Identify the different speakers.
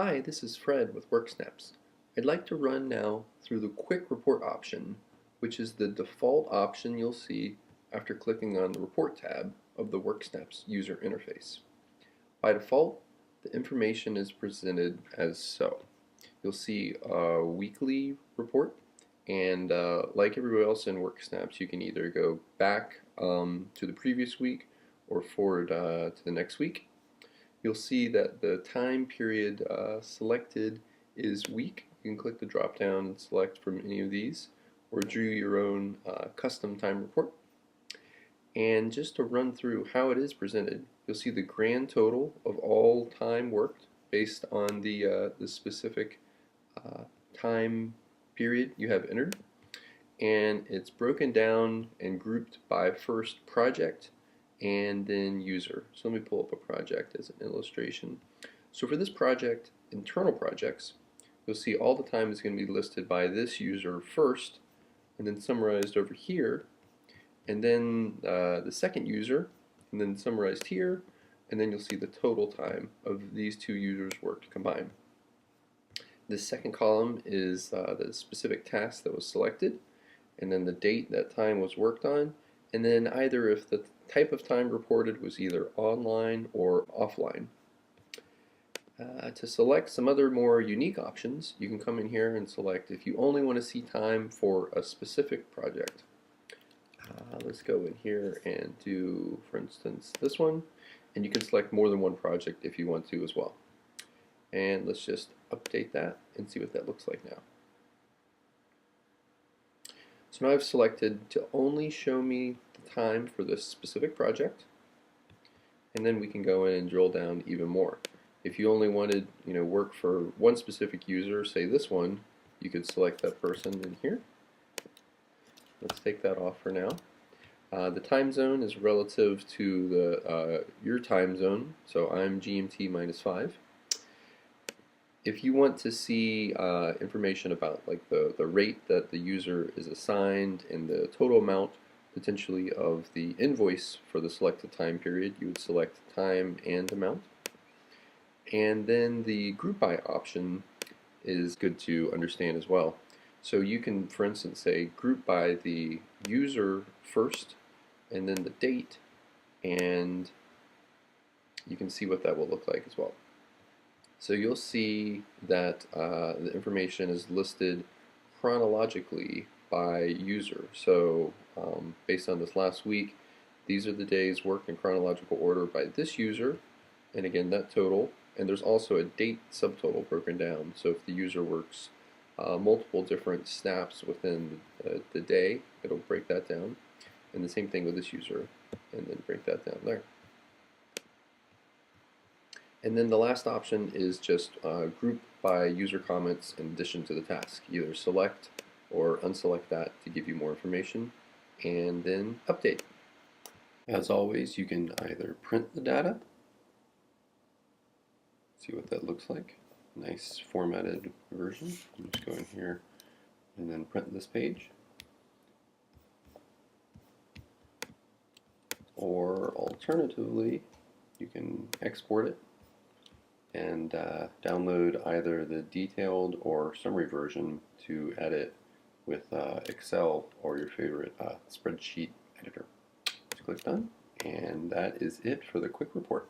Speaker 1: Hi, this is Fred with Worksnaps. I'd like to run now through the Quick Report option, which is the default option you'll see after clicking on the Report tab of the Worksnaps user interface. By default, the information is presented as so. You'll see a weekly report, and like everybody else in Worksnaps, you can either go back to the previous week or forward to the next week. You'll see that the time period selected is week. You can click the drop down and select from any of these, or do your own custom time report. And just to run through how it is presented, you'll see the grand total of all time worked based on the specific time period you have entered. And it's broken down and grouped by first project and then user. So let me pull up a project as an illustration. So for this project, internal projects, you'll see all the time is going to be listed by this user first, and then summarized over here, and then the second user, and then summarized here, and then you'll see the total time of these two users worked combined. The second column is the specific task that was selected, and then the date that time was worked on, and then either if the type of time reported was either online or offline. To select some other more unique options, you can come in here and select if you only want to see time for a specific project. Let's go in here and do, for instance, this one, and you can select more than one project if you want to as well. And let's just update that and see what that looks like now. So now I've selected to only show me the time for this specific project, and then we can go in and drill down even more. If you only wanted, work for one specific user, say this one, you could select that person in here. Let's take that off for now. The time zone is relative to the your time zone, so I'm GMT -5. If you want to see information about like the rate that the user is assigned and the total amount potentially of the invoice for the selected time period, you would select time and amount. And then the group by option is good to understand as well. So you can, for instance, say group by the user first and then the date, and you can see what that will look like as well. So you'll see that the information is listed chronologically by user. So based on this last week, these are the days worked in chronological order by this user, and again that total, and there's also a date subtotal broken down. So if the user works multiple different snaps within the day, it'll break that down, and the same thing with this user, and then break that down there. And then the last option is just group by user comments in addition to the task. Either select or unselect that to give you more information, and then update. As always, you can either print the data, see what that looks like, nice formatted version. I'm just go in here and then print this page. Or alternatively, you can export it and download either the detailed or summary version to edit with Excel or your favorite spreadsheet editor. Just click done, and that is it for the quick report.